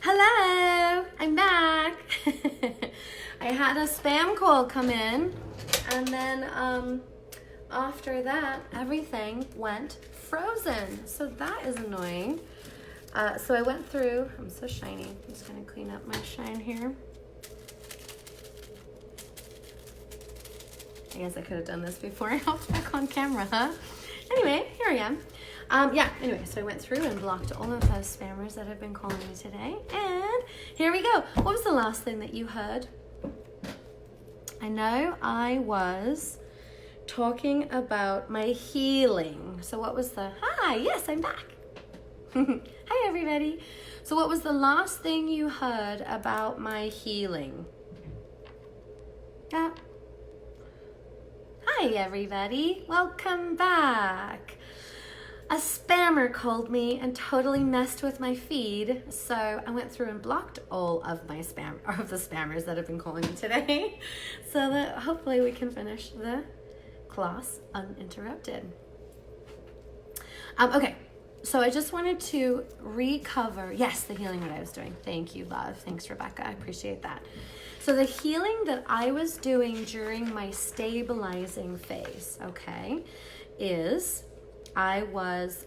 Hello, I'm back. I had a spam call come in, and then after that, everything went frozen. So that is annoying. So I went through, I'm so shiny. I'm just gonna clean up my shine here. I guess I could have done this before I hopped back on camera, huh? Anyway, here I am. Anyway, so I went through and blocked all of those spammers that have been calling me today. And here we go. What was the last thing that you heard? I know I was talking about my healing. So what was hi, yes, I'm back. Hi, everybody. So what was the last thing you heard about my healing? Hi, everybody. Welcome back. A spammer called me and totally messed with my feed, so I went through and blocked all of the spammers that have been calling me today, so that hopefully we can finish the class uninterrupted. Okay, so I just wanted to recover, yes, the healing that I was doing. Thank you, love. Thanks, Rebecca. I appreciate that. So the healing that I was doing during my stabilizing phase, okay, is I was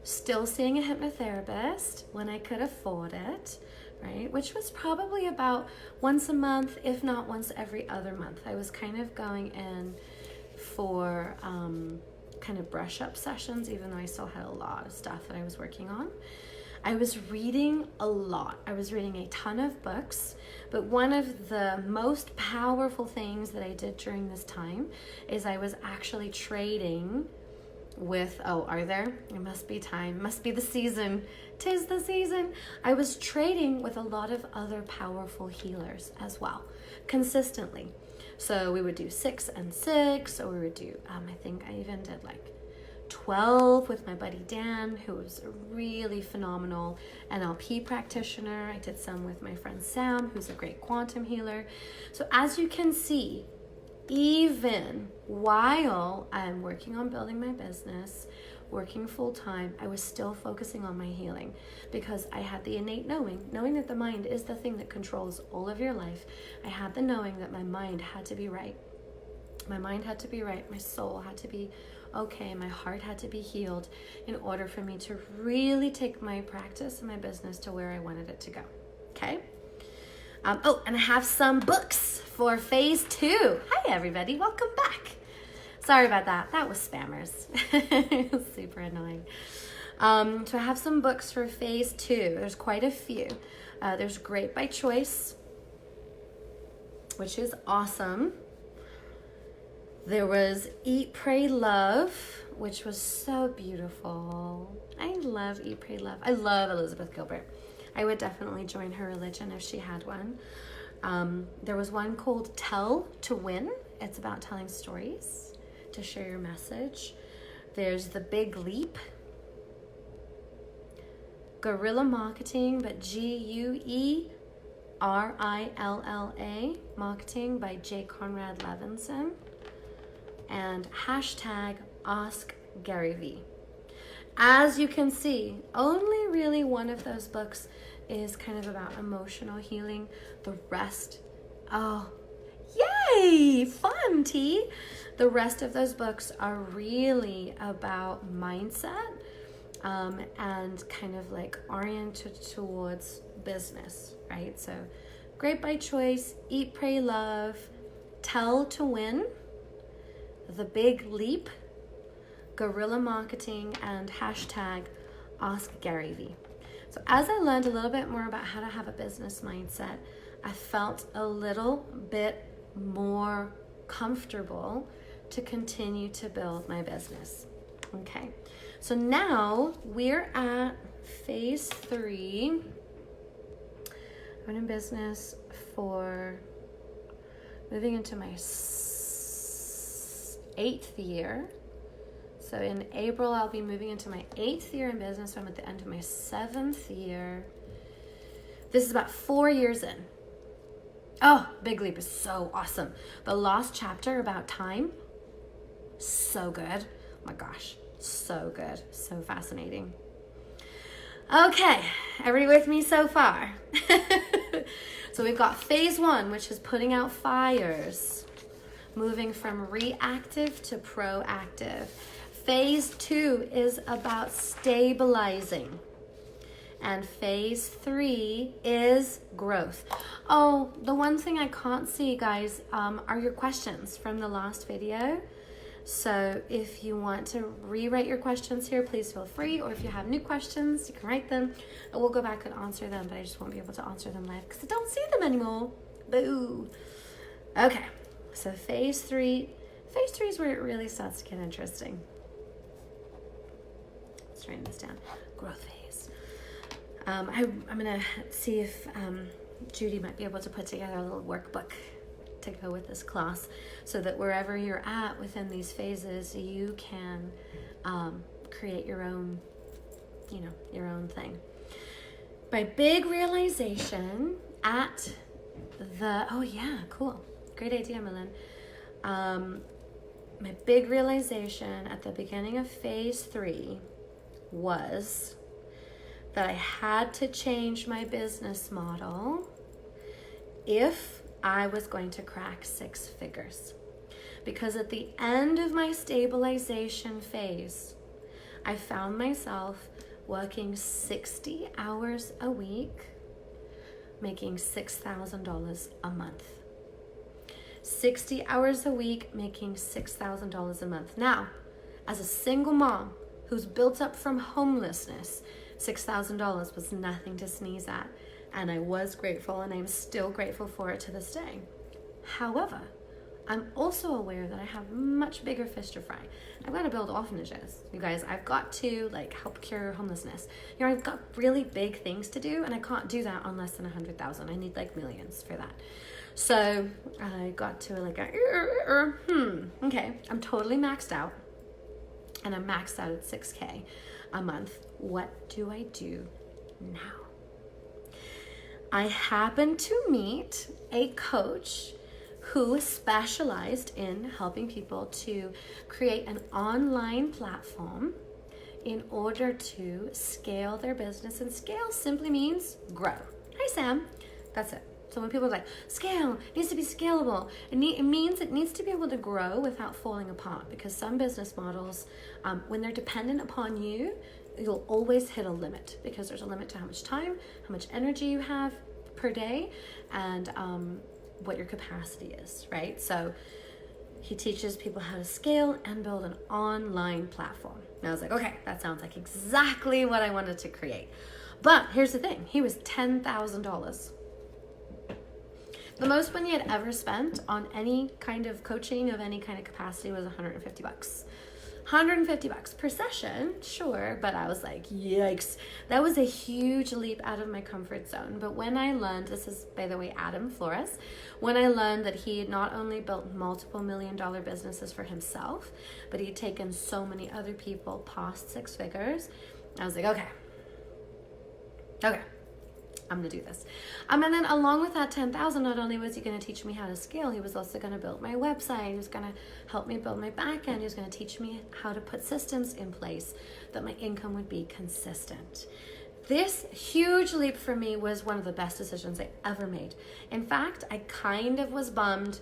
still seeing a hypnotherapist when I could afford it, right? Which was probably about once a month, if not once every other month. I was kind of going in for kind of brush up sessions, even though I still had a lot of stuff that I was working on. I was reading a lot. I was reading a ton of books, but one of the most powerful things that I did during this time is I was actually trading with, it must be time, must be the season, 'tis the season. I was trading with a lot of other powerful healers as well, consistently. So we would do 6 and 6, or we would do, I think I even did like 12 with my buddy Dan, who was a really phenomenal NLP practitioner. I did some with my friend Sam, who's a great quantum healer. So as you can see, even while I'm working on building my business, working full time, I was still focusing on my healing, because I had the innate knowing that the mind is the thing that controls all of your life. I had the knowing that my mind had to be right. My mind had to be right. My soul had to be okay. My heart had to be healed in order for me to really take my practice and my business to where I wanted it to go. Okay. And I have some books for phase 2. Hi, everybody. Welcome back. Sorry about that. That was spammers. It was super annoying. So I have some books for phase 2. There's quite a few. There's Great by Choice, which is awesome. There was Eat, Pray, Love, which was so beautiful. I love Eat, Pray, Love. I love Elizabeth Gilbert. I would definitely join her religion if she had one. There was one called Tell to Win. It's about telling stories to share your message. There's The Big Leap. Guerrilla Marketing, but Guerilla Marketing by J. Conrad Levinson. And #Ask Gary V. As you can see, only really one of those books is kind of about emotional healing. The rest, yay, fun, T. The rest of those books are really about mindset and kind of like oriented towards business, right? So Great by Choice, Eat, Pray, Love, Tell to Win, The Big Leap, Guerrilla Marketing, and #Ask Gary V. So as I learned a little bit more about how to have a business mindset, I felt a little bit more comfortable to continue to build my business. Okay, so now we're at phase 3. I've been in business for moving into my 8th year. So in April, I'll be moving into my 8th year in business. So I'm at the end of my 7th year. This is about 4 years in. Oh, Big Leap is so awesome. The last chapter about time, so good. Oh my gosh, so good. So fascinating. Okay, everybody with me so far? So we've got phase 1, which is putting out fires, moving from reactive to proactive. Phase 2 is about stabilizing. And phase 3 is growth. Oh, the one thing I can't see, guys, are your questions from the last video. So if you want to rewrite your questions here, please feel free. Or if you have new questions, you can write them. And we'll go back and answer them, but I just won't be able to answer them live because I don't see them anymore. Boo. Okay, so phase 3. Phase 3 is where it really starts to get interesting. Let's write this down. Growth phase. I'm going to see if Judy might be able to put together a little workbook to go with this class so that wherever you're at within these phases, you can create your own, your own thing. My big realization at the, oh yeah, cool. Great idea, Millen. My big realization at the beginning of phase 3 was that I had to change my business model if I was going to crack 6 figures. Because at the end of my stabilization phase, I found myself working 60 hours a week, making $6,000 a month. 60 hours a week, making $6,000 a month. Now, as a single mom who's built up from homelessness, $6,000 was nothing to sneeze at. And I was grateful, and I'm still grateful for it to this day. However, I'm also aware that I have much bigger fish to fry. I've got to build orphanages. You guys, I've got to help cure homelessness. I've got really big things to do, and I can't do that on less than 100,000. I need millions for that. So I got to okay, I'm totally maxed out, and I'm maxed out at 6K a month. What do I do now? I happened to meet a coach who specialized in helping people to create an online platform in order to scale their business. And scale simply means grow. Hi, Sam. That's it. So when people are like, scale, it needs to be scalable, it means it needs to be able to grow without falling apart, because some business models, when they're dependent upon you, you'll always hit a limit, because there's a limit to how much time, how much energy you have per day, and what your capacity is, right? So he teaches people how to scale and build an online platform. And I was like, okay, that sounds like exactly what I wanted to create. But here's the thing, he was $10,000. The most money I'd ever spent on any kind of coaching of any kind of capacity was $150. $150 per session, sure, but I was like, yikes. That was a huge leap out of my comfort zone. But when I learned, this is, by the way, Adam Flores, when I learned that he had not only built multiple $1-million businesses for himself, but he had taken so many other people past 6 figures, I was like, okay, I'm gonna do this. And then along with that $10,000, not only was he gonna teach me how to scale, he was also gonna build my website. He was gonna help me build my back end. He was gonna teach me how to put systems in place that my income would be consistent. This huge leap for me was one of the best decisions I ever made. In fact, I kind of was bummed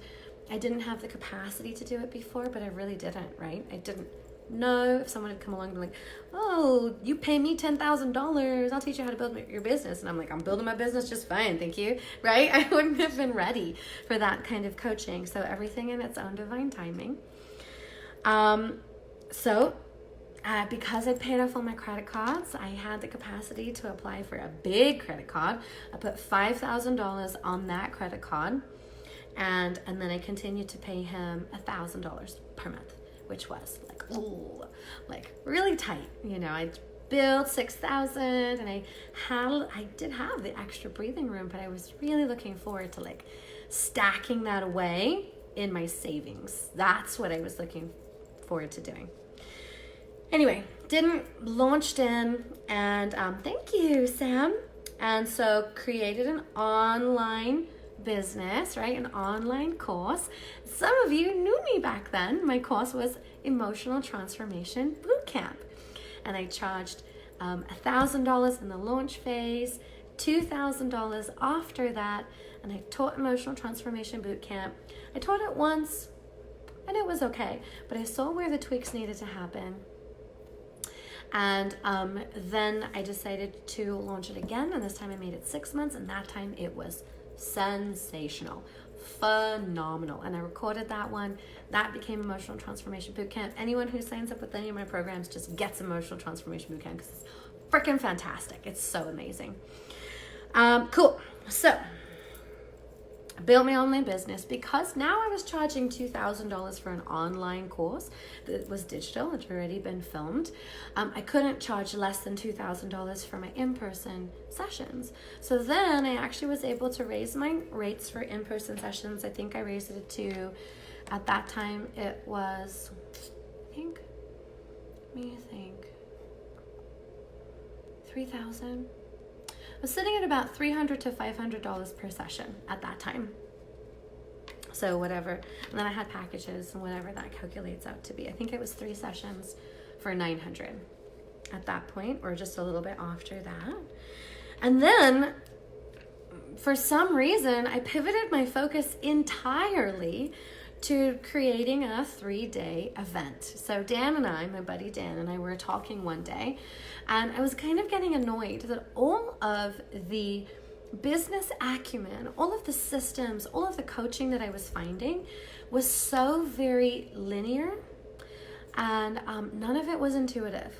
I didn't have the capacity to do it before, but I really didn't, right? I didn't know if someone had come along and been like, oh, you pay me $10,000, I'll teach you how to build your business. And I'm like, I'm building my business just fine, thank you, right? I wouldn't have been ready for that kind of coaching. So everything in its own divine timing. Because I paid off all my credit cards, I had the capacity to apply for a big credit card. I put $5,000 on that credit card, and then I continued to pay him $1,000 per month, which was really tight. I billed $6,000, and I did have the extra breathing room, but I was really looking forward to stacking that away in my savings. That's what I was looking forward to doing. Anyway, launched in, and thank you, Sam. And so created an online business, right? An online course. Some of you knew me back then. My course was Emotional Transformation Bootcamp. And I charged $1,000 in the launch phase, $2,000 after that, and I taught Emotional Transformation Bootcamp. I taught it once, and it was okay, but I saw where the tweaks needed to happen. And then I decided to launch it again, and this time I made it 6 months, and that time it was sensational, phenomenal. And I recorded that one. That became Emotional Transformation Bootcamp. Anyone who signs up with any of my programs just gets Emotional Transformation Bootcamp because it's freaking fantastic. It's so amazing. Cool. So I built my online business because now I was charging $2,000 for an online course that was digital. It had already been filmed. I couldn't charge less than $2,000 for my in-person sessions. So then I actually was able to raise my rates for in-person sessions. I think I raised it to, at that time, it was, let me think, 3,000. I was sitting at about $300 to $500 per session at that time. So whatever. And then I had packages and whatever that calculates out to be. I think it was 3 sessions for $900 at that point, or just a little bit after that. And then for some reason, I pivoted my focus entirely to creating a 3-day event. So Dan and I, my buddy Dan and I, were talking one day, and I was kind of getting annoyed that all of the business acumen, all of the systems, all of the coaching that I was finding was so very linear, and none of it was intuitive.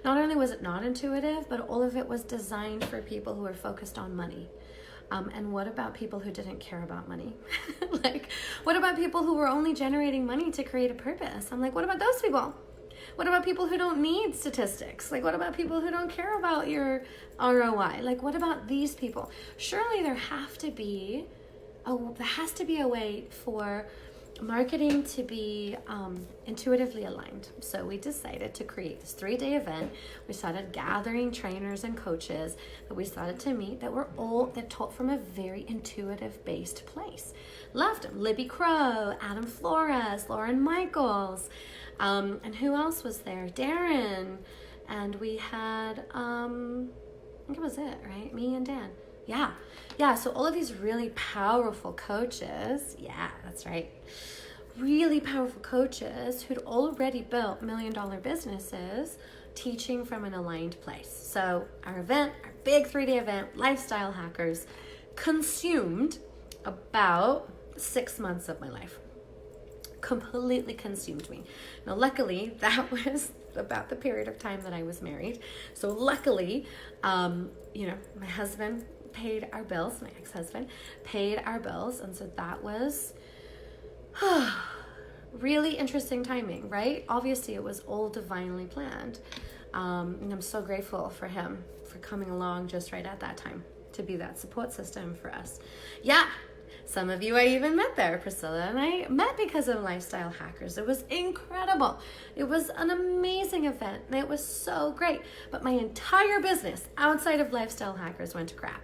Not only was it not intuitive, but all of it was designed for people who are focused on money. And what about people who didn't care about money? Like, what about people who were only generating money to create a purpose? I'm like, what about those people? What about people who don't need statistics? Like, what about people who don't care about your ROI? Like, what about these people? Surely there has to be a way for marketing to be intuitively aligned. So we decided to create this 3-day event. We started gathering trainers and coaches that we started to meet that taught from a very intuitive based place. Loved them. Libby Crow, Adam Flores, Lauren Michaels, and who else was there? Darren, and we had I think it was it, right? Me and Dan. Yeah, so all of these really powerful coaches, yeah, that's right, really powerful coaches who'd already built $1 million businesses teaching from an aligned place. So our big 3-day event, Lifestyle Hackers, consumed about 6 months of my life. Completely consumed me. Now, luckily, that was about the period of time that I was married. So luckily, my husband paid our bills, my ex-husband paid our bills, and so that was really interesting timing, right? Obviously, it was all divinely planned, and I'm so grateful for him for coming along just right at that time to be that support system for us. Yeah, some of you I even met there. Priscilla and I met because of Lifestyle Hackers. It was incredible. It was an amazing event, and it was so great, but my entire business outside of Lifestyle Hackers went to crap.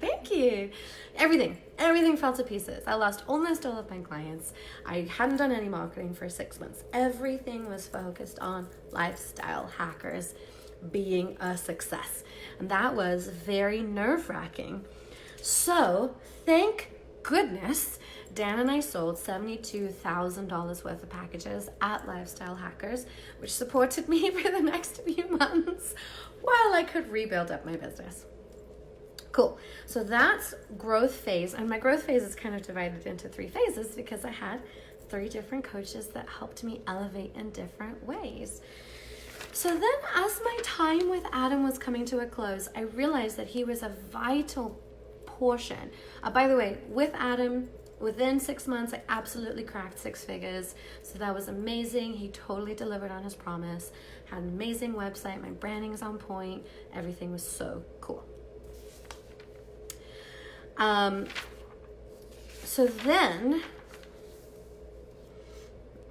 Thank you. Everything fell to pieces. I lost almost all of my clients. I hadn't done any marketing for 6 months. Everything was focused on Lifestyle Hackers being a success, and that was very nerve-wracking. So thank goodness Dan and I sold $72,000 worth of packages at Lifestyle Hackers, which supported me for the next few months while I could rebuild up my business. Cool. So that's growth phase. And my growth phase is kind of divided into 3 phases because I had 3 different coaches that helped me elevate in different ways. So then as my time with Adam was coming to a close, I realized that he was a vital portion. By the way, with Adam, within 6 months, I absolutely cracked 6 figures. So that was amazing. He totally delivered on his promise. Had an amazing website. My branding is on point. Everything was so cool. So then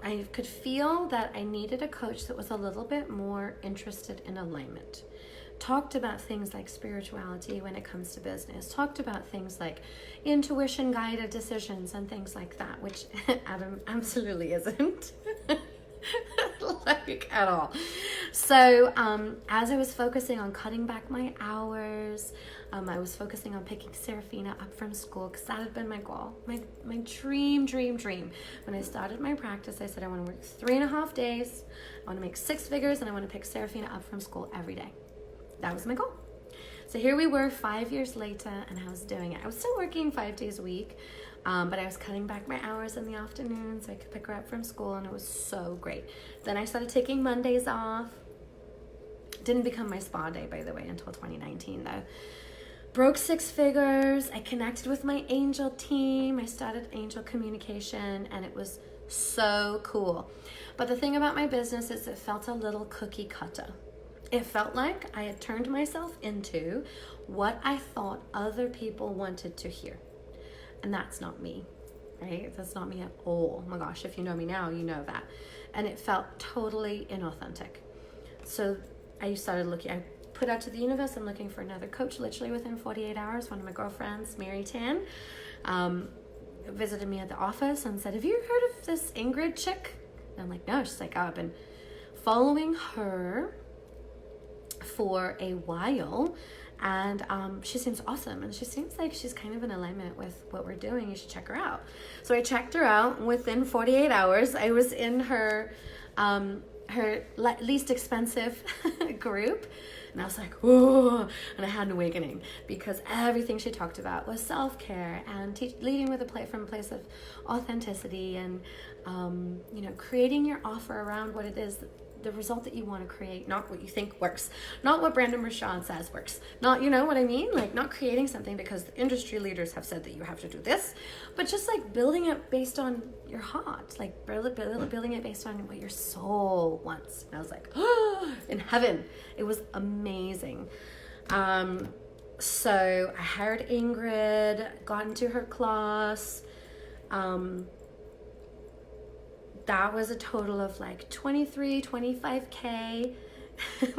I could feel that I needed a coach that was a little bit more interested in alignment. Talked about things like spirituality when it comes to business. Talked about things like intuition guided decisions and things like that, which Adam absolutely isn't. like at all. So as I was focusing on cutting back my hours, I was focusing on picking Serafina up from school because that had been my goal, my dream. When I started my practice, I said I want to work 3.5 days, I want to make 6 figures, and I want to pick Serafina up from school every day. That was my goal. So here we were 5 years later, and I was doing it. I was still working 5 days a week, but I was cutting back my hours in the afternoon so I could pick her up from school, and it was so great. Then I started taking Mondays off. Didn't become my spa day, by the way, until 2019, though. Broke 6 figures. I connected with my angel team. I started angel communication, and it was so cool. But the thing about my business is it felt a little cookie cutter. It felt like I had turned myself into what I thought other people wanted to hear. And that's not me, right? That's not me at all. Oh my gosh, if you know me now, you know that. And it felt totally inauthentic. So I started looking, I put out to the universe, I'm looking for another coach literally within 48 hours. One of my girlfriends, Mary Tan, visited me at the office and said, have you heard of this Ingrid chick? And I'm like, no. She's like, oh, I've been following her for a while, and she seems awesome, and she seems like she's kind of in alignment with what we're doing. You should check her out. So I checked her out. Within 48 hours, I was in her least expensive group, and I was like, whoa, and I had an awakening because everything she talked about was self-care and leading with from a place of authenticity, and creating your offer around what it is, the result that you want to create, not what you think works, not what Brandon Rashawn says works, not, you know what I mean? Like, not creating something because the industry leaders have said that you have to do this, but just like building it based on your heart, like building it based on what your soul wants. And I was like, oh, in heaven. It was amazing. So I hired Ingrid, got into her class. That was a total of like 25K,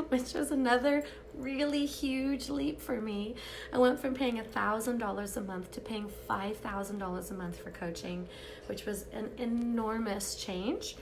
which was another really huge leap for me. I went from paying $1,000 a month to paying $5,000 a month for coaching, which was an enormous change.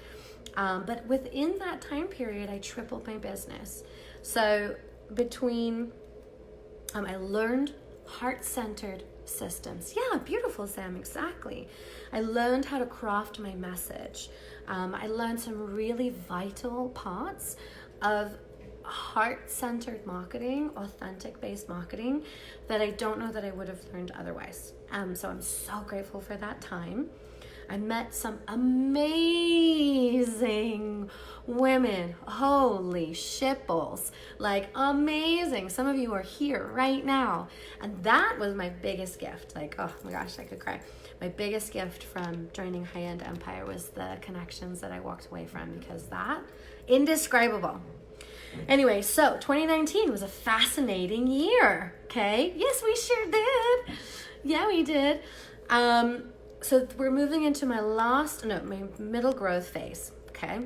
But within that time period, I tripled my business. So I learned heart-centered systems. Yeah, beautiful, Sam, exactly. I learned how to craft my message. I learned some really vital parts of heart-centered marketing, authentic-based marketing that I don't know that I would have learned otherwise. So I'm so grateful for that time. I met some amazing women. Holy shitballs. Like, amazing. Some of you are here right now. And that was my biggest gift. Like, oh my gosh, I could cry. My biggest gift from joining High End Empire was the connections that I walked away from, because that, indescribable. Anyway, so 2019 was a fascinating year, okay? Yes, we sure did. Yeah, we did. So we're moving into my middle growth phase, okay?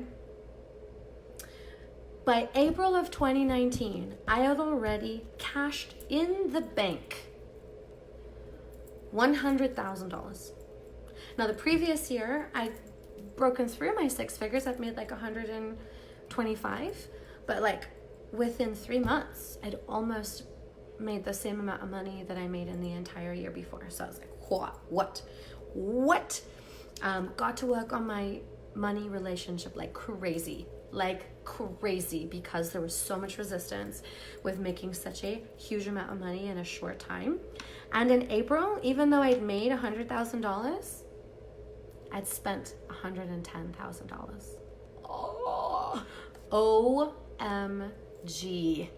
By April of 2019, I had already cashed in the bank $100,000. Now, the previous year, I'd broken through my 6 figures. I'd made like 125, but like within 3 months, I'd almost made the same amount of money that I made in the entire year before. So I was like, what? Got to work on my money relationship like crazy, because there was so much resistance with making such a huge amount of money in a short time. And in April, even though I'd made $100,000, I'd spent $110,000. OMG.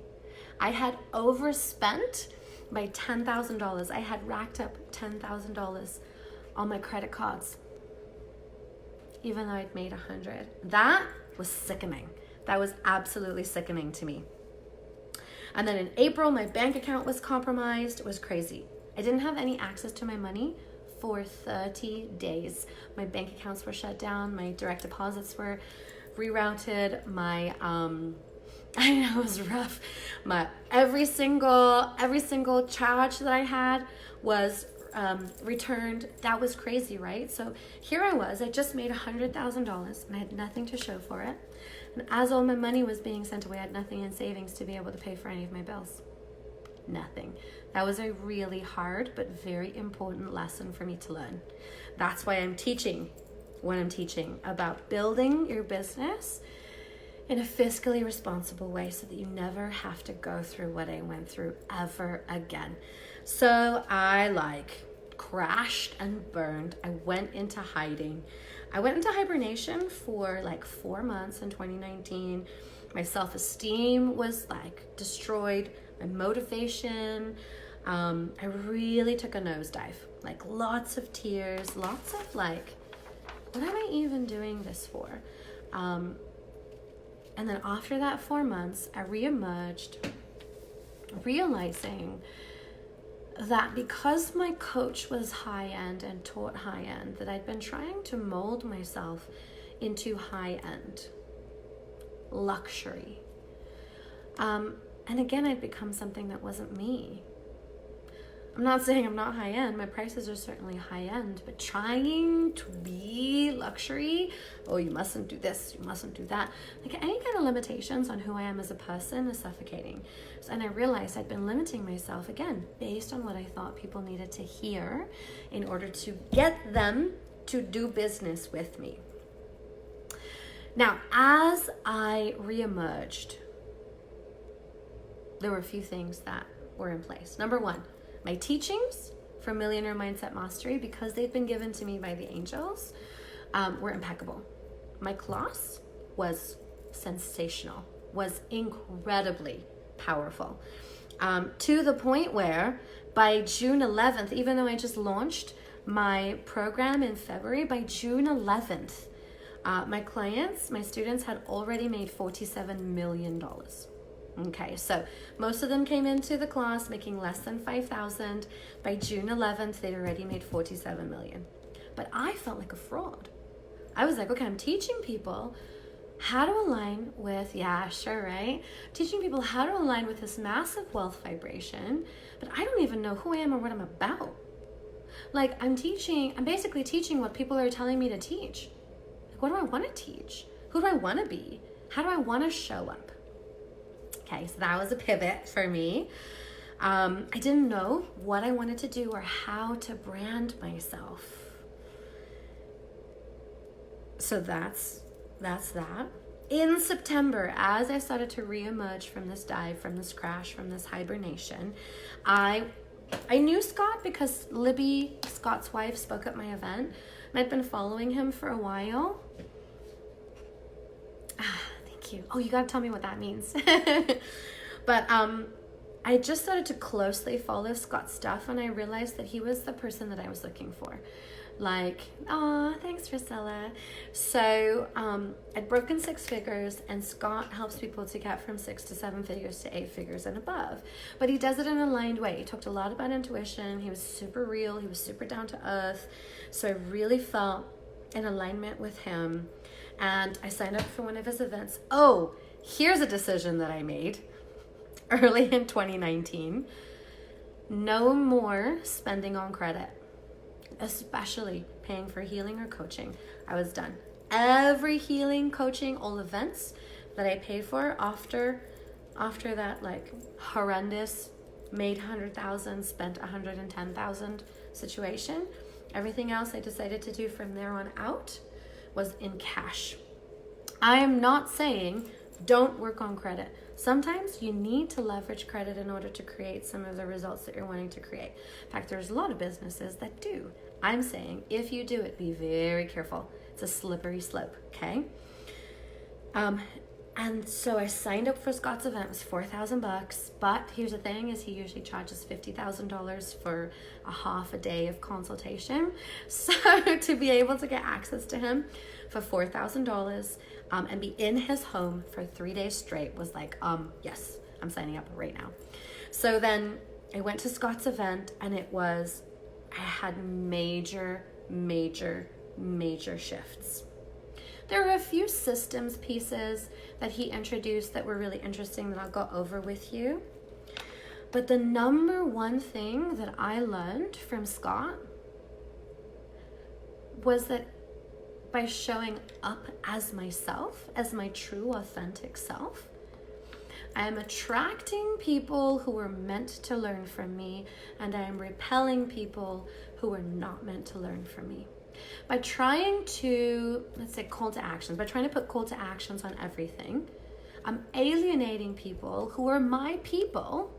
I had overspent by $10,000. I had racked up $10,000 on my credit cards, even though I'd made 100. That was sickening. That was absolutely sickening to me. And then in April, my bank account was compromised. It was crazy. I didn't have any access to my money for 30 days. My bank accounts were shut down. My direct deposits were rerouted. I know, it was rough. Every single charge that I had was returned. That was crazy, right? So here I was. I just made $100,000 and I had nothing to show for it. And as all my money was being sent away, I had nothing in savings to be able to pay for any of my bills. Nothing. That was a really hard but very important lesson for me to learn. That's why I'm teaching what I'm teaching about building your business in a fiscally responsible way so that you never have to go through what I went through ever again. So I crashed and burned. I went into hiding. I went into hibernation for 4 months in 2019. My self-esteem was destroyed. My motivation, I really took a nosedive. Lots of tears, lots of what am I even doing this for? And then after that 4 months, I reemerged, realizing that because my coach was high-end and taught high-end, that I'd been trying to mold myself into high-end luxury. And again, I'd become something that wasn't me. I'm not saying I'm not high-end. My prices are certainly high-end, but trying to be luxury, you mustn't do this, you mustn't do that. Any kind of limitations on who I am as a person is suffocating. And I realized I'd been limiting myself, again, based on what I thought people needed to hear in order to get them to do business with me. Now, as I reemerged, there were a few things that were in place. Number one, my teachings for Millionaire Mindset Mastery, because they've been given to me by the angels, were impeccable. My class was sensational, was incredibly powerful, to the point where by June 11th, even though I just launched my program in February, by June 11th, my clients, my students had already made $47 million. Okay, so most of them came into the class making less than $5,000. By June 11th, they'd already made $47 million. But I felt like a fraud. I was like, okay, I'm teaching people how to align with, yeah, sure, right? Teaching people how to align with this massive wealth vibration, but I don't even know who I am or what I'm about. I'm basically teaching what people are telling me to teach. What do I want to teach? Who do I want to be? How do I want to show up? Okay, so that was a pivot for me. I didn't know what I wanted to do or how to brand myself. So that's that. In September, as I started to reemerge from this dive, from this crash, from this hibernation, I knew Scott because Libby, Scott's wife, spoke at my event. And I'd been following him for a while. You. Oh, you got to tell me what that means. But I just started to closely follow Scott's stuff, and I realized that he was the person that I was looking for. Thanks, Priscilla. So I'd broken 6 figures, and Scott helps people to get from 6 to 7 figures to 8 figures and above. But he does it in an aligned way. He talked a lot about intuition. He was super real. He was super down to earth. So I really felt in alignment with him. And I signed up for one of his events. Oh, here's a decision that I made early in 2019. No more spending on credit, especially paying for healing or coaching. I was done. Every healing, coaching, all events that I paid for after that horrendous made 100,000, spent 110,000 situation, everything else I decided to do from there on out was in cash. I am not saying don't work on credit. Sometimes you need to leverage credit in order to create some of the results that you're wanting to create. In fact, there's a lot of businesses that do. I'm saying if you do it, be very careful. It's a slippery slope, okay? And so I signed up for Scott's event. It was $4,000, but here's the thing: is he usually charges $50,000 for a half a day of consultation. So to be able to get access to him for $4,000 and be in his home for 3 days straight was yes, I'm signing up right now. So then I went to Scott's event, and I had major shifts. There were a few systems pieces that he introduced that were really interesting that I'll go over with you. But the number one thing that I learned from Scott was that by showing up as myself, as my true, authentic self. I am attracting people who are meant to learn from me, and I am repelling people who are not meant to learn from me. By trying to, let's say call to actions, by trying to put call to actions on everything, I'm alienating people who are my people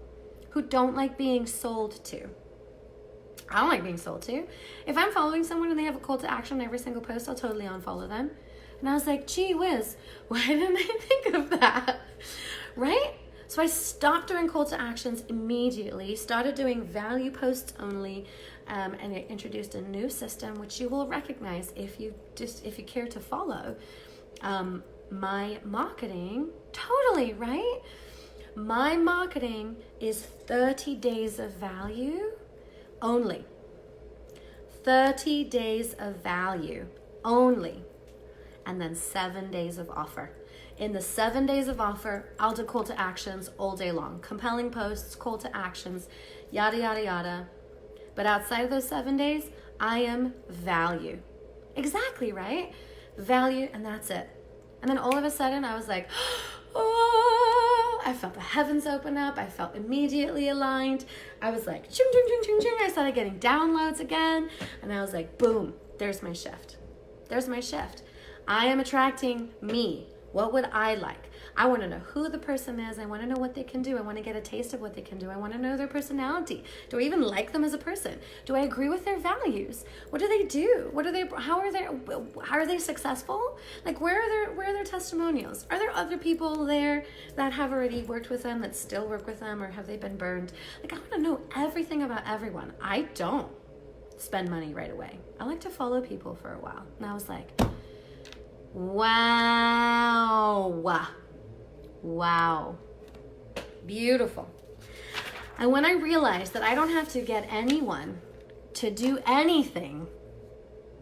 who don't like being sold to. I don't like being sold to. If I'm following someone and they have a call to action on every single post, I'll totally unfollow them. And I was like, gee whiz, why didn't I think of that? Right? So I stopped doing call to actions immediately, started doing value posts only, and I introduced a new system, which you will recognize if you care to follow. My marketing, totally, right? My marketing is 30 days of value only. 30 days of value only. And then 7 days of offer. In the 7 days of offer, I'll do call to actions all day long. Compelling posts, call to actions, yada, yada, yada. But outside of those 7 days, I am value. Exactly, right? Value, and that's it. And then all of a sudden, I was like, oh, I felt the heavens open up. I felt immediately aligned. I was like, ching, ching, ching, ching, ching. I started getting downloads again. And I was like, boom, there's my shift. There's my shift. I am attracting me. What would I like? I want to know who the person is. I want to know what they can do. I want to get a taste of what they can do. I want to know their personality. Do I even like them as a person? Do I agree with their values? What do they do? How are they successful? Like, where are their testimonials? Are there other people there that have already worked with them, that still work with them, or have they been burned? Like, I want to know everything about everyone. I don't spend money right away. I like to follow people for a while. And I was like, wow, beautiful. And when I realized that I don't have to get anyone to do anything,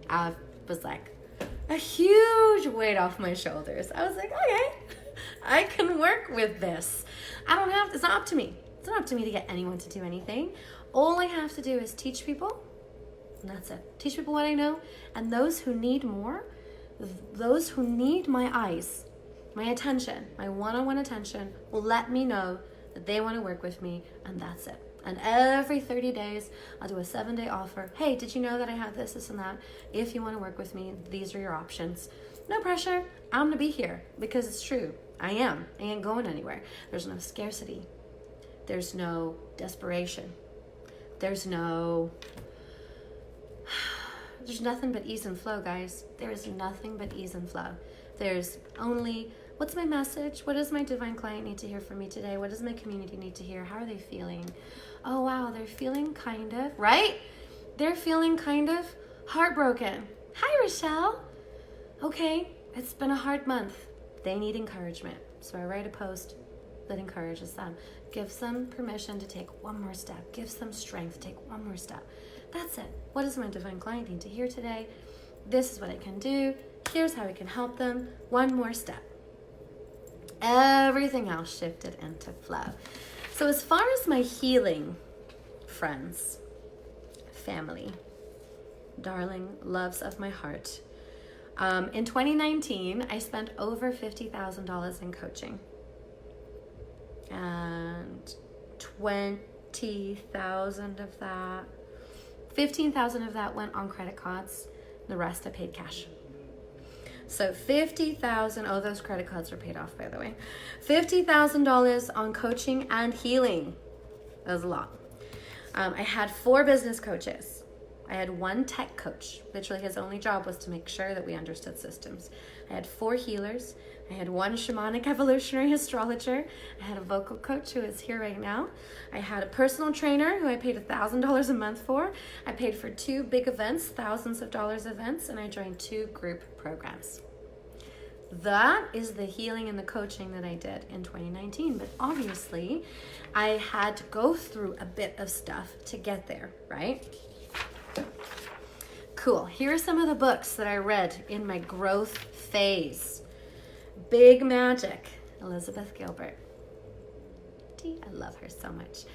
I was like, a huge weight off my shoulders. I was like, okay, I can work with this. It's not up to me. It's not up to me to get anyone to do anything. All I have to do is teach people, and that's it. Teach people what I know, and those who need more, those who need my eyes, my attention, my one-on-one attention, will let me know that they want to work with me, and that's it. And every 30 days, I'll do a 7-day offer. Hey, did you know that I have this, this, and that? If you want to work with me, these are your options. No pressure. I'm going to be here because it's true. I am. I ain't going anywhere. There's no scarcity. There's no desperation. There's nothing but ease and flow, guys. There is nothing but ease and flow. There's only, what's my message? What does my divine client need to hear from me today? What does my community need to hear? How are they feeling? Oh, wow, they're feeling kind of, right? They're feeling kind of heartbroken. Hi, Rochelle. Okay, it's been a hard month. They need encouragement. So I write a post that encourages them. Gives them permission to take one more step. Gives them strength to take one more step. That's it. What does my divine client need to hear today? This is what I can do. Here's how I can help them. One more step. Everything else shifted into flow. So as far as my healing, friends, family, darling loves of my heart, in 2019, I spent over $50,000 in coaching. And 20,000 of that, 15,000 of that went on credit cards. The rest I paid cash. So 50,000, those credit cards are paid off, by the way. $50,000 on coaching and healing. That was a lot. I had 4 business coaches. I had 1 tech coach. Literally his only job was to make sure that we understood systems. I had 4 healers. I had 1 shamanic evolutionary astrologer. I had a vocal coach who is here right now. I had a personal trainer who I paid $1,000 a month for. I paid for 2 big events, thousands of dollars events, and I joined 2 group programs. That is the healing and the coaching that I did in 2019. But obviously, I had to go through a bit of stuff to get there, right? Cool. Here are some of the books that I read in my growth phase. Big Magic, Elizabeth Gilbert. I love her so much.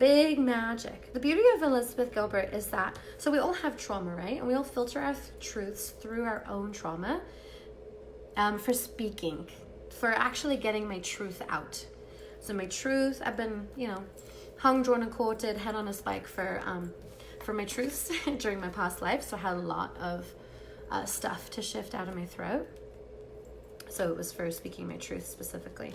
Big magic. The beauty of Elizabeth Gilbert is that, so we all have trauma, right? And we all filter our truths through our own trauma, for speaking, for actually getting my truth out. So my truth, I've been, hung, drawn, and quartered, head on a spike for my truths during my past life. So I had a lot of stuff to shift out of my throat. So it was for speaking my truth specifically.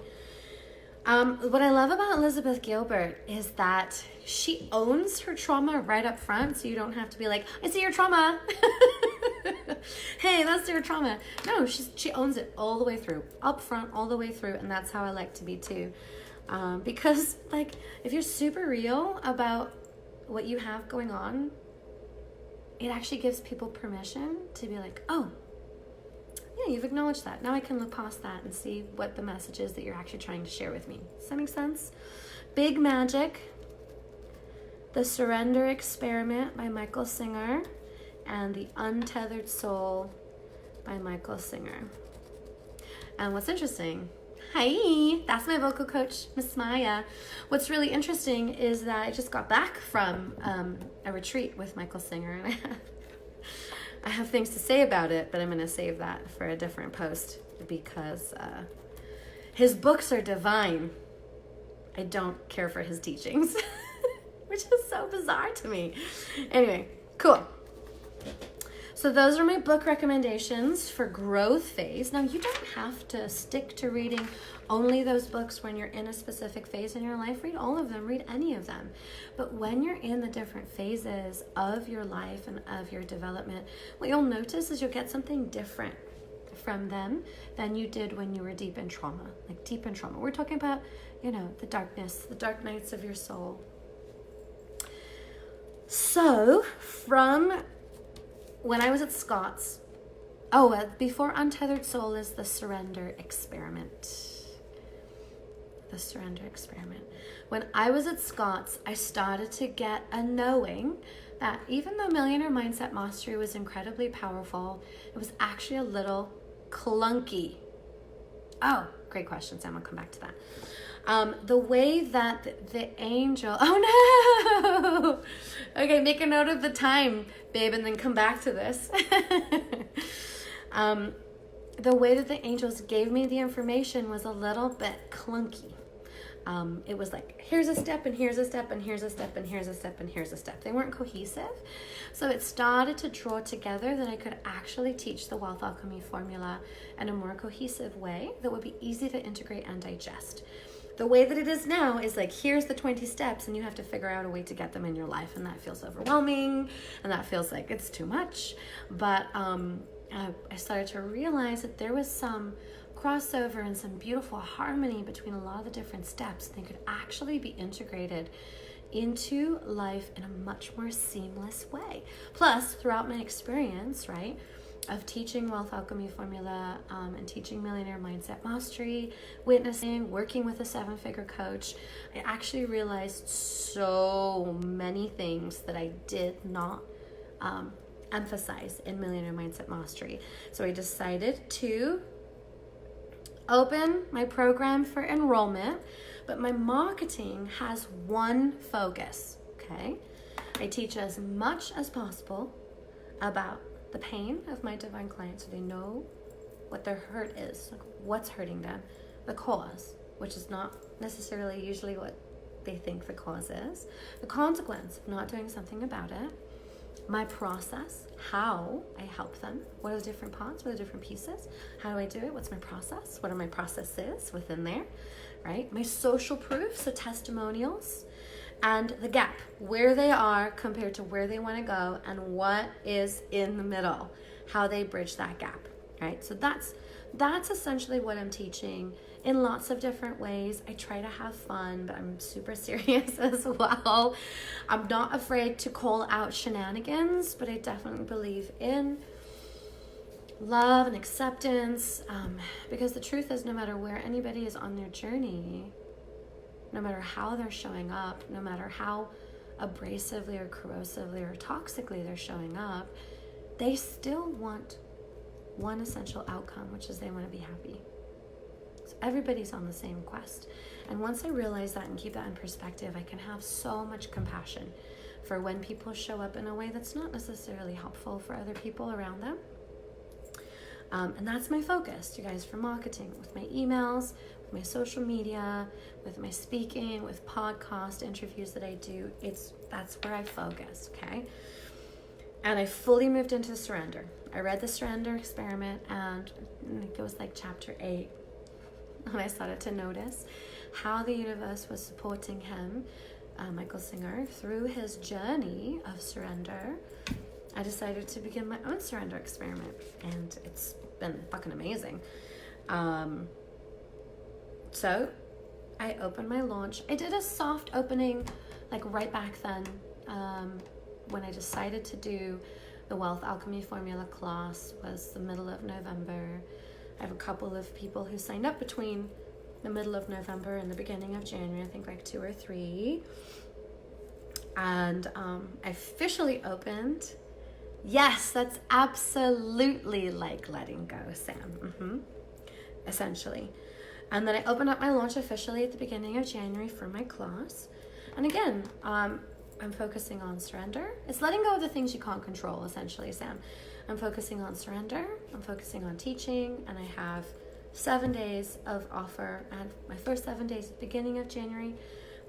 What I love about Elizabeth Gilbert is that she owns her trauma right up front, so you don't have to be like, I see your trauma. Hey, that's your trauma. No, she owns it all the way through, up front, all the way through, and that's how I like to be too. Because if you're super real about what you have going on, it actually gives people permission to be like, oh, yeah, you've acknowledged that. Now I can look past that and see what the message is that you're actually trying to share with me. Does that make sense? Big Magic, The Surrender Experiment by Michael Singer, and The Untethered Soul by Michael Singer. And what's interesting, hi, that's my vocal coach, Miss Maya. What's really interesting is that I just got back from a retreat with Michael Singer, and I have things to say about it, but I'm going to save that for a different post because his books are divine. I don't care for his teachings, which is so bizarre to me. Anyway, cool. So those are my book recommendations for growth phase. Now, you don't have to stick to reading only those books when you're in a specific phase in your life. Read all of them, read any of them. But when you're in the different phases of your life and of your development, what you'll notice is you'll get something different from them than you did when you were deep in trauma. Like deep in trauma. We're talking about, the darkness, the dark nights of your soul. So, from when I was at Scott's, before Untethered Soul is The Surrender Experiment. The Surrender Experiment. When I was at Scott's, I started to get a knowing that even though Millionaire Mindset Mastery was incredibly powerful, it was actually a little clunky. Oh, great question, Sam. I'll come back to that. The way that the angel, oh no! Okay, make a note of the time, babe, and then come back to this. The way that the angels gave me the information was a little bit clunky. It was like, here's a step, and here's a step, and here's a step, and here's a step, and here's a step. They weren't cohesive. So it started to draw together that I could actually teach the Wealth Alchemy formula in a more cohesive way that would be easy to integrate and digest. The way that it is now is like, here's the 20 steps, and you have to figure out a way to get them in your life. And that feels overwhelming, and that feels like it's too much. But I started to realize that there was some crossover and some beautiful harmony between a lot of the different steps. They could actually be integrated into life in a much more seamless way. Plus, throughout my experience, right, of teaching Wealth Alchemy formula and teaching Millionaire Mindset Mastery, witnessing, working with a 7-figure coach, I actually realized so many things that I did not emphasize in Millionaire Mindset Mastery. So I decided to open my program for enrollment, but my marketing has one focus, okay? I teach as much as possible about the pain of my divine clients so they know what their hurt is, like what's hurting them, the cause, which is not necessarily usually what they think the cause is, the consequence of not doing something about it, my process, how I help them, what are the different parts, what are the different pieces, how do I do it, what's my process, what are my processes within there, right? My social proof, so testimonials, and the gap, where they are compared to where they want to go, and what is in the middle, how they bridge that gap, right? So that's essentially what I'm teaching in lots of different ways. I try to have fun, but I'm super serious as well. I'm not afraid to call out shenanigans, but I definitely believe in love and acceptance, because the truth is, no matter where anybody is on their journey, no matter how they're showing up, no matter how abrasively or corrosively or toxically they're showing up, they still want one essential outcome, which is they want to be happy. So Everybody's on the same quest. And once I realize that and keep that in perspective, I can have so much compassion for when people show up in a way that's not necessarily helpful for other people around them. And that's my focus, you guys, for marketing, with my emails, with my social media, with my speaking, with podcast interviews that I do. That's where I focus, okay? And I fully moved into surrender. I read the Surrender Experiment, and it was like chapter 8, and I started to notice how the universe was supporting him, Michael Singer, through his journey of surrender. I decided to begin my own surrender experiment, and it's been fucking amazing. So I opened my launch. I did a soft opening like right back then, when I decided to do the Wealth Alchemy Formula class. Was the middle of November. I have a couple of people who signed up between the middle of November and the beginning of January, I think like 2 or 3. And I officially opened. Yes, that's absolutely like letting go, Sam. Essentially. And then I opened up my launch officially at the beginning of January for my class. And again, I'm focusing on surrender. It's letting go of the things you can't control, essentially, Sam. I'm focusing on surrender. I'm focusing on teaching. And I have 7 days of offer. I had my first 7 days at the beginning of January.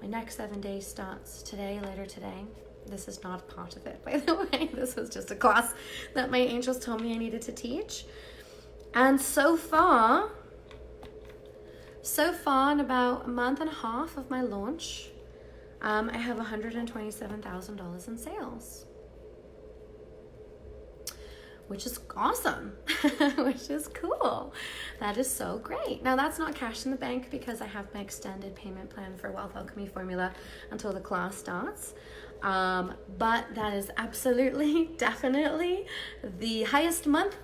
My next 7 days starts today, later today. This is not part of it, by the way. This was just a class that my angels told me I needed to teach. And so far, in about a month and a half of my launch, I have $127,000 in sales, which is awesome, which is cool. That is so great. Now, that's not cash in the bank because I have my extended payment plan for Wealth Alchemy Formula until the class starts. But that is absolutely, definitely the highest month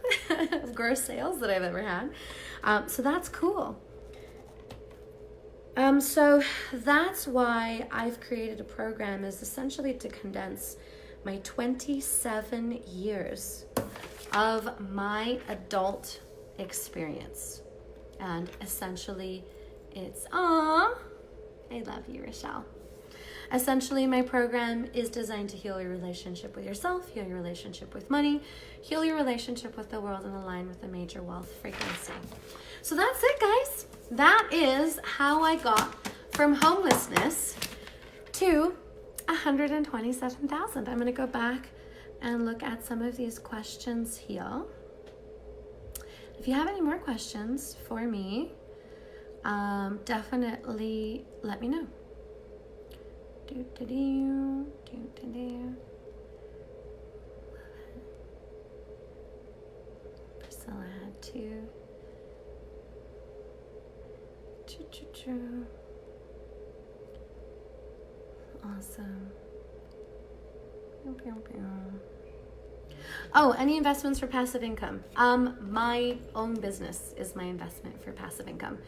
of gross sales that I've ever had. So that's cool. So that's why I've created a program, is essentially to condense my 27 years of my adult experience. And essentially it's, I love you, Rochelle. Essentially, my program is designed to heal your relationship with yourself, heal your relationship with money, heal your relationship with the world, and align with the major wealth frequency. So that's it, guys. That is how I got from homelessness to 127,000. I'm going to go back and look at some of these questions here. If you have any more questions for me, definitely let me know. Priscilla had 2. Awesome. Oh, any investments for passive income? My own business is my investment for passive income.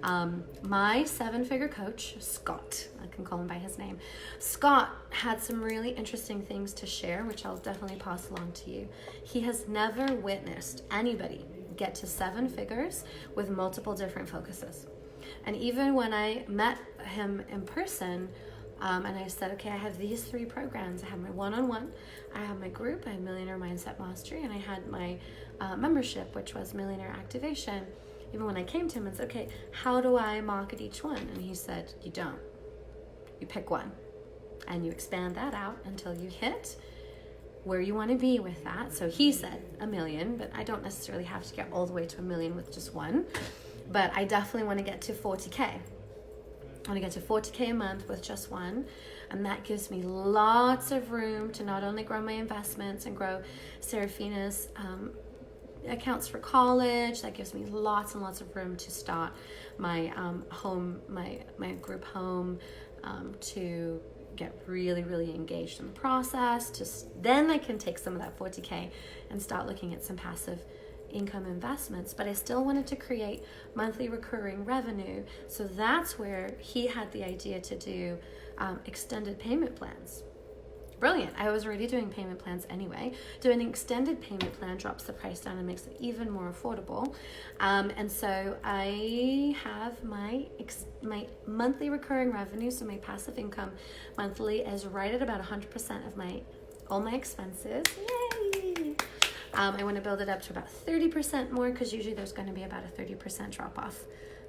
My 7-figure coach, Scott, I can call him by his name. Scott had some really interesting things to share, which I'll definitely pass along to you. He has never witnessed anybody get to 7 figures with multiple different focuses. And even when I met him in person, and I said, okay, I have these 3 programs. I have my one-on-one, I have my group, I have Millionaire Mindset Mastery, and I had my membership, which was Millionaire Activation. Even when I came to him and said, okay, how do I market each one? And he said, you don't. You pick one, and you expand that out until you hit where you want to be with that. So he said $1 million, but I don't necessarily have to get all the way to $1 million with just one. But I definitely want to get to 40K. I want to get to 40K a month with just one. And that gives me lots of room to not only grow my investments and grow Serafina's accounts for college. That gives me lots and lots of room to start my home, my group home, to get really, really engaged in the process. Then I can take some of that 40K and start looking at some passive income investments, but I still wanted to create monthly recurring revenue. So that's where he had the idea to do extended payment plans. brilliant. I was already doing payment plans anyway. Doing an extended payment plan drops the price down and makes it even more affordable. And so I have my monthly recurring revenue, so my passive income monthly is right at about 100% of all my expenses. Yay! I want to build it up to about 30% more, because usually there's going to be about a 30% drop off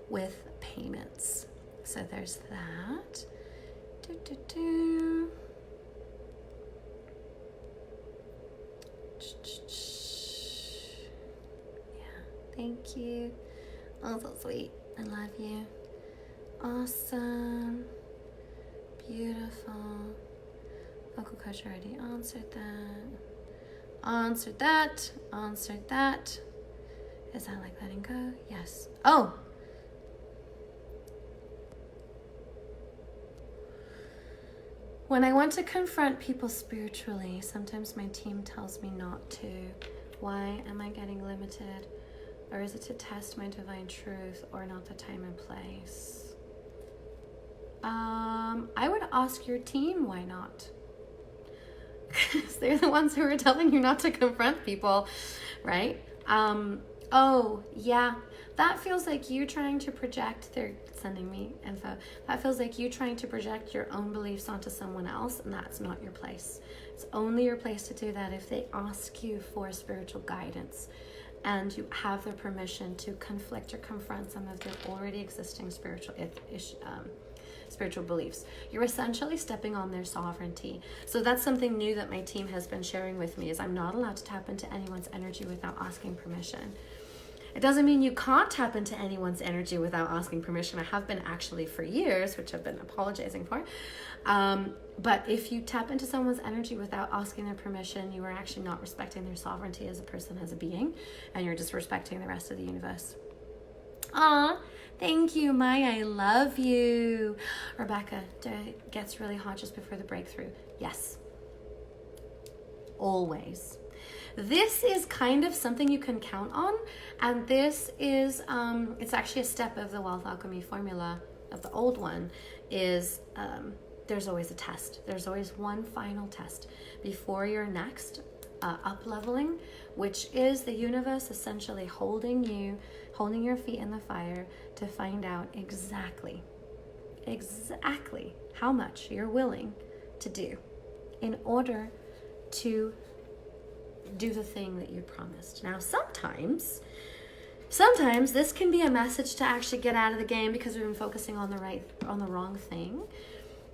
with payments. So there's that. Yeah, thank you. Oh, so sweet. I love you. Awesome. Beautiful. Vocal coach already answered that. Answered that. Answered that. Is that like letting go? Yes. Oh! When I want to confront people spiritually, sometimes my team tells me not to. Why am I getting limited? Or is it to test my divine truth, or not the time and place? I would ask your team why not. Because they're the ones who are telling you not to confront people, right? Oh, yeah. That feels like you trying to project, they're sending me info. That feels like you trying to project your own beliefs onto someone else, and that's not your place. It's only your place to do that if they ask you for spiritual guidance and you have their permission to conflict or confront some of their already existing spiritual beliefs. You're essentially stepping on their sovereignty. So that's something new that my team has been sharing with me, is I'm not allowed to tap into anyone's energy without asking permission. It doesn't mean you can't tap into anyone's energy without asking permission. I have been actually for years, which I've been apologizing for. But if you tap into someone's energy without asking their permission, you are actually not respecting their sovereignty as a person, as a being, and you're just respecting the rest of the universe. Aw, thank you, Maya. I love you. Rebecca, it gets really hot just before the breakthrough. Yes. Always. This is kind of something you can count on, and this is, it's actually a step of the Wealth Alchemy formula of the old one, is there's always a test. There's always one final test before your next up-leveling, which is the universe essentially holding your feet in the fire to find out exactly how much you're willing to do in order to do the thing that you promised. Now, sometimes this can be a message to actually get out of the game because we've been focusing on the wrong thing.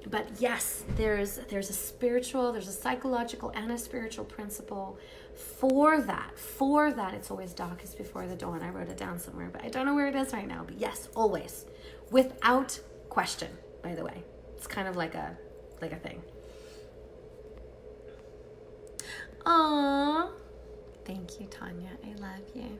But yes, there's a spiritual, there's a psychological and a spiritual principle for that. It's always darkest before the dawn. I wrote it down somewhere, but I don't know where it is right now. But yes, always, without question. By the way, it's kind of like a thing. Aww. Thank you, Tanya. I love you.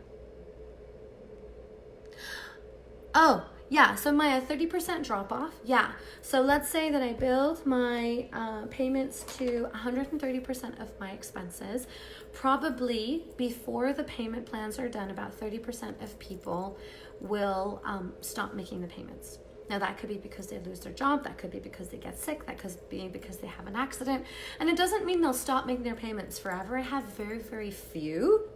Oh, yeah. So my 30% drop off. Yeah. So let's say that I build my payments to 130% of my expenses. Probably before the payment plans are done, about 30% of people will stop making the payments. Now, that could be because they lose their job. That could be because they get sick. That could be because they have an accident. And it doesn't mean they'll stop making their payments forever. I have very, very few,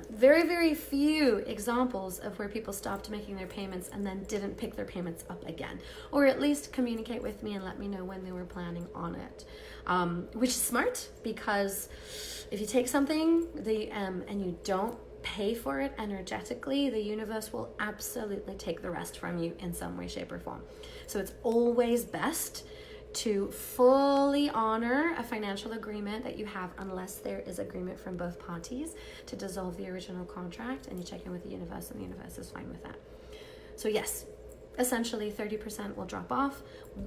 very few examples of where people stopped making their payments and then didn't pick their payments up again. Or at least communicate with me and let me know when they were planning on it. Which is smart, because if you take something and you don't pay for it energetically, the universe will absolutely take the rest from you in some way, shape, or form. So it's always best to fully honor a financial agreement that you have, unless there is agreement from both parties to dissolve the original contract, and you check in with the universe and the universe is fine with that. So yes, essentially 30% will drop off.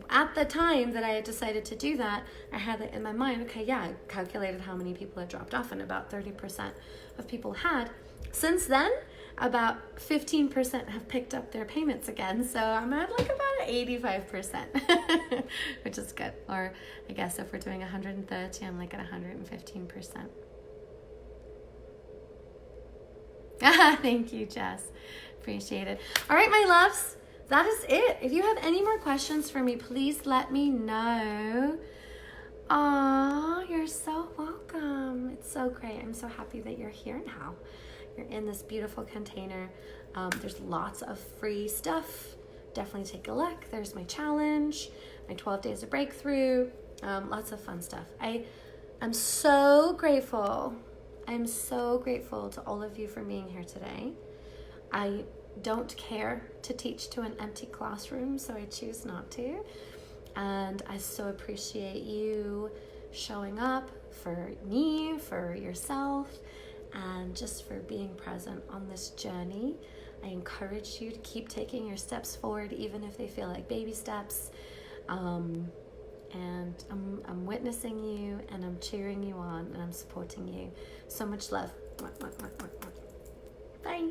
At the time that I had decided to do that, I had it in my mind, okay, yeah, I calculated how many people had dropped off, and about 30% of people had. Since then, about 15% have picked up their payments again, so I'm at like about 85%, which is good. Or I guess if we're doing 130, I'm like at 115%. Thank you, Jess. Appreciate it. All right, my loves, that is it. If you have any more questions for me, please let me know. Aw, you're so welcome. It's so great. I'm so happy that you're here now. You're in this beautiful container. There's lots of free stuff. Definitely take a look. There's my challenge, my 12 days of breakthrough, lots of fun stuff. I'm so grateful. I'm so grateful to all of you for being here today. I don't care to teach to an empty classroom, so I choose not to. And I so appreciate you showing up for me, for yourself, and just for being present on this journey. I encourage you to keep taking your steps forward, even if they feel like baby steps. And I'm witnessing you, and I'm cheering you on, and I'm supporting you. So much love. Bye.